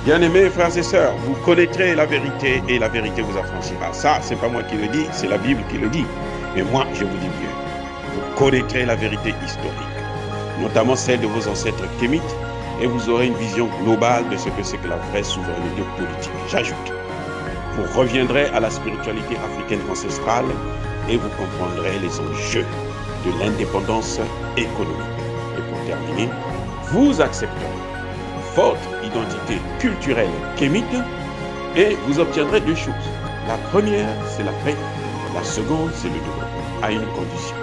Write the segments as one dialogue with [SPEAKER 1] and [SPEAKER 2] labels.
[SPEAKER 1] Bien-aimés frères et sœurs, vous connaîtrez la vérité et la vérité vous affranchira. Ça, c'est pas moi qui le dis, c'est la Bible qui le dit. Mais moi, je vous dis mieux. Vous connaîtrez la vérité historique, notamment celle de vos ancêtres kémites, et vous aurez une vision globale de ce que c'est que la vraie souveraineté politique. J'ajoute, vous reviendrez à la spiritualité africaine ancestrale et vous comprendrez les enjeux de l'indépendance économique. Et pour terminer, vous accepterez votre identité culturelle kémite et vous obtiendrez deux choses. La première, c'est la paix. La seconde, c'est le développement, à une condition.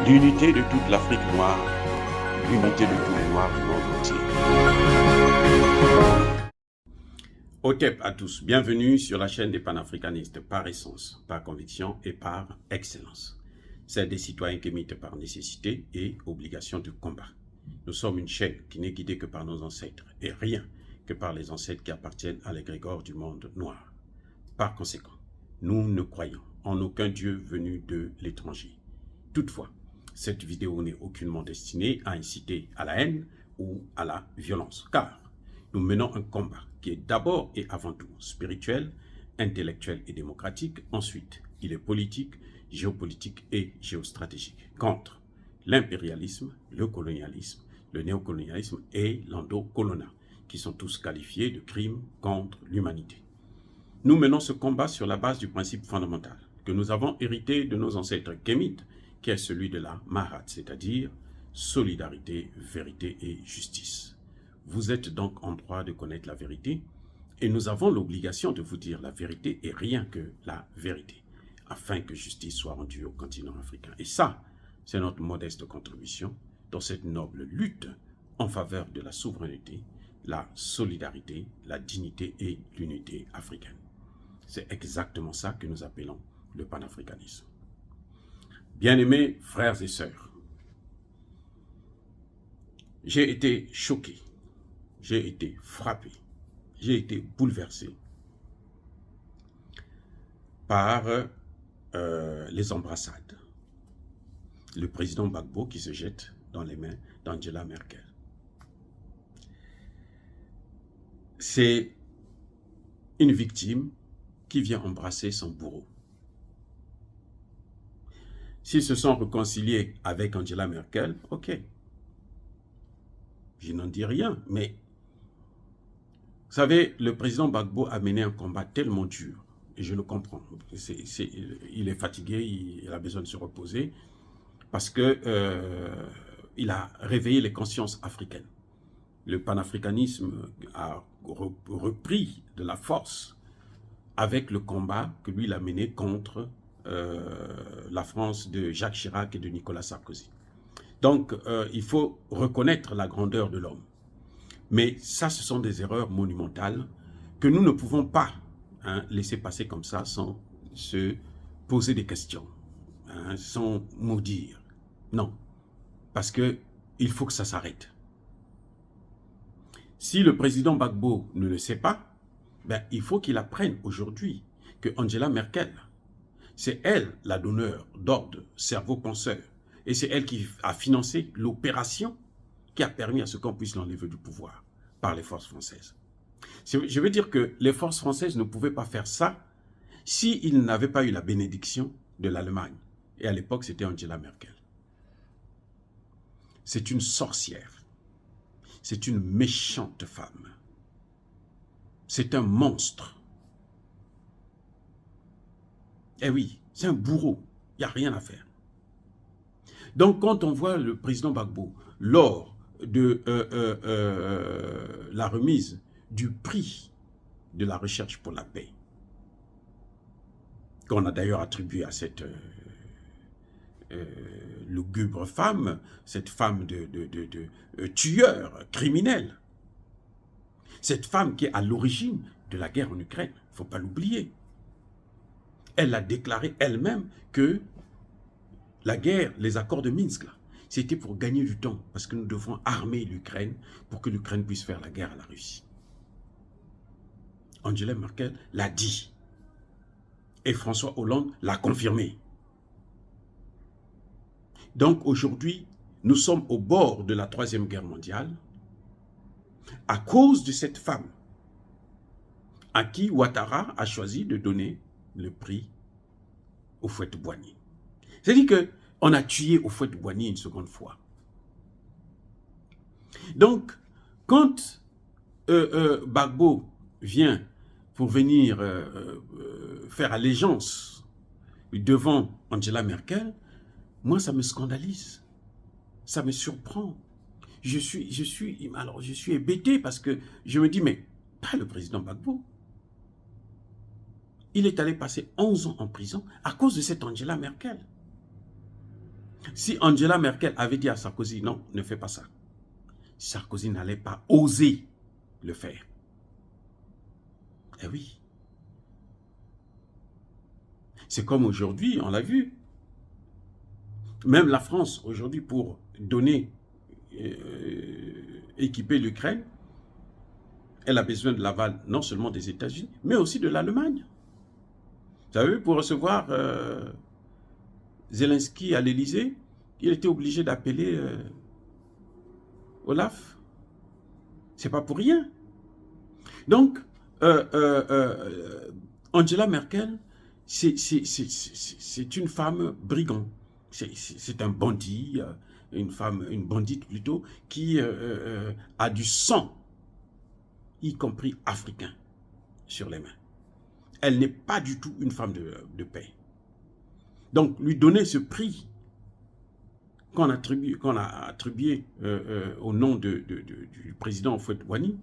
[SPEAKER 1] L'unité de toute l'Afrique noire, l'unité de tous les Noirs du monde entier. Otep à tous, bienvenue sur la chaîne des panafricanistes par essence, par conviction et par excellence. C'est des citoyens kémites par nécessité et obligation de combat. Nous sommes une chaîne qui n'est guidée que par nos ancêtres et rien que par les ancêtres qui appartiennent à l'égrégore du monde noir. Par conséquent, nous ne croyons en aucun Dieu venu de l'étranger. Toutefois, cette vidéo n'est aucunement destinée à inciter à la haine ou à la violence, car nous menons un combat qui est d'abord et avant tout spirituel, intellectuel et démocratique. Ensuite, il est politique, géopolitique et géostratégique contre l'impérialisme, le colonialisme, le néocolonialisme et l'endocolonat, qui sont tous qualifiés de crimes contre l'humanité. Nous menons ce combat sur la base du principe fondamental que nous avons hérité de nos ancêtres kémites, qui est celui de la Mahat, c'est-à-dire solidarité, vérité et justice. Vous êtes donc en droit de connaître la vérité et nous avons l'obligation de vous dire la vérité et rien que la vérité, afin que justice soit rendue au continent africain. Et ça, c'est notre modeste contribution dans cette noble lutte en faveur de la souveraineté, la solidarité, la dignité et l'unité africaine. C'est exactement ça que nous appelons le panafricanisme. Bien-aimés frères et sœurs, j'ai été choqué, j'ai été frappé, j'ai été bouleversé par les embrassades. Le président Gbagbo qui se jette dans les mains d'Angela Merkel. C'est une victime qui vient embrasser son bourreau. S'ils se sont réconciliés avec Angela Merkel, ok. Je n'en dis rien, mais vous savez, le président Gbagbo a mené un combat tellement dur, et je le comprends. Il est fatigué, il a besoin de se reposer, parce que il a réveillé les consciences africaines. Le panafricanisme a repris de la force avec le combat que lui il a mené contre la France de Jacques Chirac et de Nicolas Sarkozy. Donc, il faut reconnaître la grandeur de l'homme. Mais ça, ce sont des erreurs monumentales que nous ne pouvons pas laisser passer comme ça sans se poser des questions, sans maudire. Non, parce qu'il faut que ça s'arrête. Si le président Gbagbo ne le sait pas, ben, il faut qu'il apprenne aujourd'hui que Angela Merkel, c'est elle la donneur d'ordre, cerveau penseur, et c'est elle qui a financé l'opération qui a permis à ce qu'on puisse l'enlever du pouvoir par les forces françaises. Je veux dire que les forces françaises ne pouvaient pas faire ça s'ils n'avaient pas eu la bénédiction de l'Allemagne. Et à l'époque, c'était Angela Merkel. C'est une sorcière. C'est une méchante femme. C'est un monstre. Eh oui, c'est un bourreau. Il n'y a rien à faire. Donc, quand on voit le président Gbagbo, lors de la remise du prix de la recherche pour la paix, qu'on a d'ailleurs attribué à cette lugubre femme, cette femme de tueur criminel, cette femme qui est à l'origine de la guerre en Ukraine, il ne faut pas l'oublier. Elle a déclaré elle-même que la guerre, les accords de Minsk, c'était pour gagner du temps, parce que nous devons armer l'Ukraine pour que l'Ukraine puisse faire la guerre à la Russie. Angela Merkel l'a dit. Et François Hollande l'a confirmé. Donc aujourd'hui, nous sommes au bord de la Troisième Guerre mondiale à cause de cette femme à qui Ouattara a choisi de donner le prix Houphouët-Boigny. C'est-à-dire qu'on a tué Houphouët-Boigny une seconde fois. Donc, quand Gbagbo vient pour venir faire allégeance devant Angela Merkel, moi, ça me scandalise. Ça me surprend. Je suis hébété parce que je me dis, mais pas le président Gbagbo. Il est allé passer 11 ans en prison à cause de cette Angela Merkel. Si Angela Merkel avait dit à Sarkozy, non, ne fais pas ça, Sarkozy n'allait pas oser le faire. Eh oui. C'est comme aujourd'hui, on l'a vu. Même la France, aujourd'hui, pour donner, équiper l'Ukraine, elle a besoin de l'aval non seulement des États-Unis, mais aussi de l'Allemagne. Vous savez, pour recevoir Zelensky à l'Élysée, il était obligé d'appeler Olaf. C'est pas pour rien. Donc, Angela Merkel, c'est une femme brigand. C'est un bandit, une bandite plutôt, qui a du sang, y compris africain, sur les mains. Elle n'est pas du tout une femme de paix. Donc, lui donner ce prix qu'on a attribué au nom du président Houphouët-Boigny,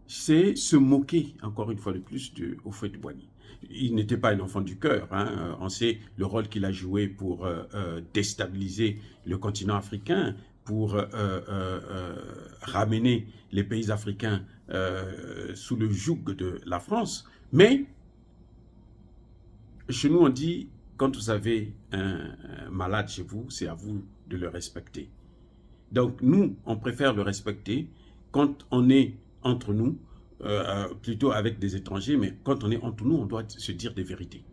[SPEAKER 1] c'est se moquer, encore une fois de plus, de Houphouët-Boigny. Il n'était pas un enfant du cœur. Hein. On sait le rôle qu'il a joué pour déstabiliser le continent africain, pour ramener les pays africains sous le joug de la France. Mais, chez nous, on dit, quand vous avez un malade chez vous, c'est à vous de le respecter. Donc, nous, on préfère le respecter quand on est entre nous, plutôt avec des étrangers, mais quand on est entre nous, on doit se dire des vérités.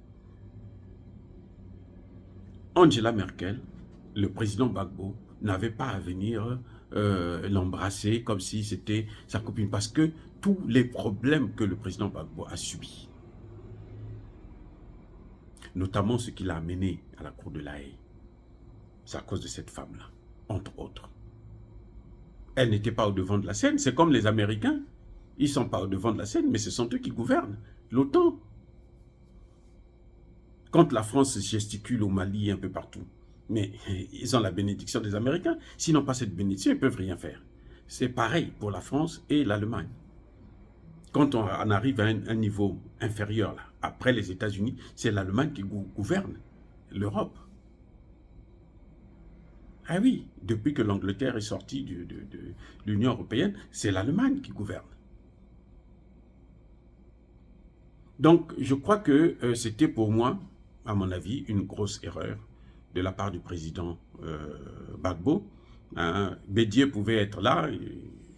[SPEAKER 1] Angela Merkel, le président Gbagbo, n'avait pas à venir l'embrasser comme si c'était sa copine, parce que tous les problèmes que le président Gbagbo a subis, notamment ce qu'il a amené à la cour de La Haye, c'est à cause de cette femme-là, entre autres. Elle n'était pas au devant de la scène, c'est comme les Américains. Ils ne sont pas au devant de la scène, mais ce sont eux qui gouvernent l'OTAN. Quand la France gesticule au Mali, un peu partout, mais ils ont la bénédiction des Américains. S'ils n'ont pas cette bénédiction, ils ne peuvent rien faire. C'est pareil pour la France et l'Allemagne. Quand on arrive à un niveau inférieur, là, après les États-Unis, c'est l'Allemagne qui gouverne l'Europe. Ah oui, depuis que l'Angleterre est sortie de l'Union européenne, c'est l'Allemagne qui gouverne. Donc, je crois que c'était pour moi, à mon avis, une grosse erreur de la part du président Gbagbo. Hein, Bédier pouvait être là.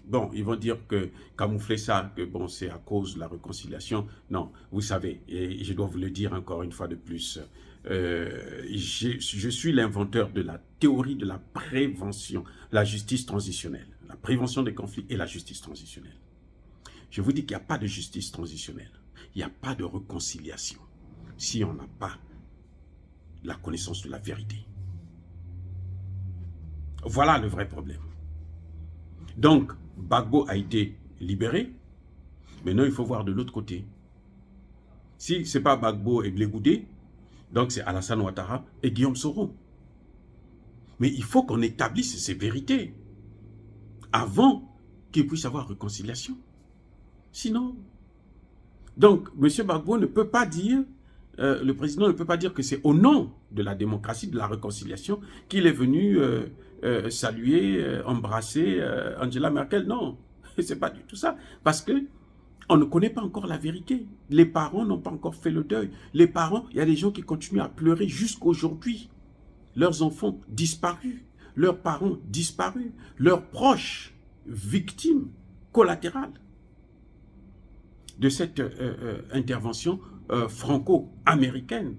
[SPEAKER 1] Bon, ils vont dire que camoufler ça, que bon, c'est à cause de la réconciliation. Non, vous savez, et je dois vous le dire encore une fois de plus, je suis l'inventeur de la théorie de la prévention, la justice transitionnelle, la prévention des conflits et la justice transitionnelle. Je vous dis qu'il n'y a pas de justice transitionnelle, il n'y a pas de réconciliation si on n'a pas la connaissance de la vérité. Voilà le vrai problème. Donc, Gbagbo a été libéré. Maintenant, il faut voir de l'autre côté. Si ce n'est pas Gbagbo et Blé Goudé, donc c'est Alassane Ouattara et Guillaume Soro. Mais il faut qu'on établisse ces vérités avant qu'il puisse y avoir réconciliation. Sinon... Donc, M. Gbagbo ne peut pas dire, le président ne peut pas dire que c'est au nom de la démocratie, de la réconciliation, qu'il est venu saluer, embrasser Angela Merkel. Non, c'est pas du tout ça. Parce que on ne connaît pas encore la vérité. Les parents n'ont pas encore fait le deuil. Les parents, il y a des gens qui continuent à pleurer jusqu'aujourd'hui. Leurs enfants disparus, leurs parents disparus, leurs proches victimes collatérales de cette intervention franco-américaine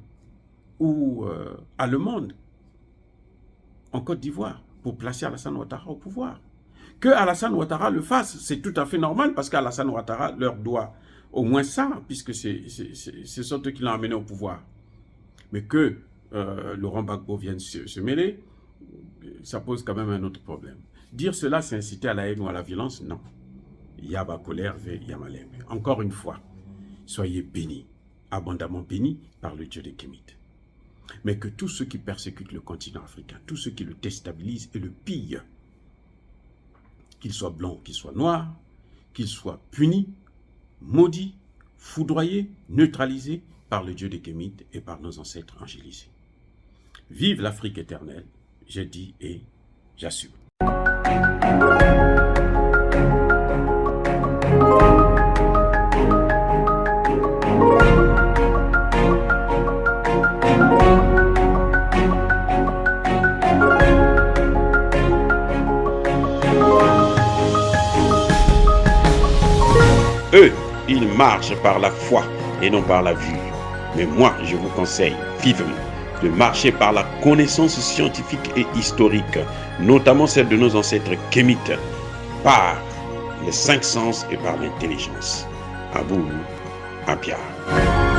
[SPEAKER 1] ou allemande en Côte d'Ivoire pour placer Alassane Ouattara au pouvoir. Que Alassane Ouattara le fasse, c'est tout à fait normal parce qu'Alassane Ouattara leur doit Au moins ça, puisque ce sont eux qui l'ont amené au pouvoir. Mais que Laurent Gbagbo vienne se mêler, ça pose quand même un autre problème. Dire cela, c'est inciter à la haine ou à la violence? Non. Yaba colère, Yamalem. Encore une fois, soyez bénis, abondamment bénis par le Dieu des Kémites. Mais que tous ceux qui persécutent le continent africain, tous ceux qui le déstabilisent et le pillent, qu'ils soient blancs, qu'ils soient noirs, qu'ils soient punis, maudits, foudroyés, neutralisés par le Dieu des Kémites et par nos ancêtres angélisés. Vive l'Afrique éternelle, j'ai dit et j'assume. Eux, ils marchent par la foi et non par la vue. Mais moi, je vous conseille vivement de marcher par la connaissance scientifique et historique, notamment celle de nos ancêtres kémites, par les 5 sens et par l'intelligence. À vous, à Pierre.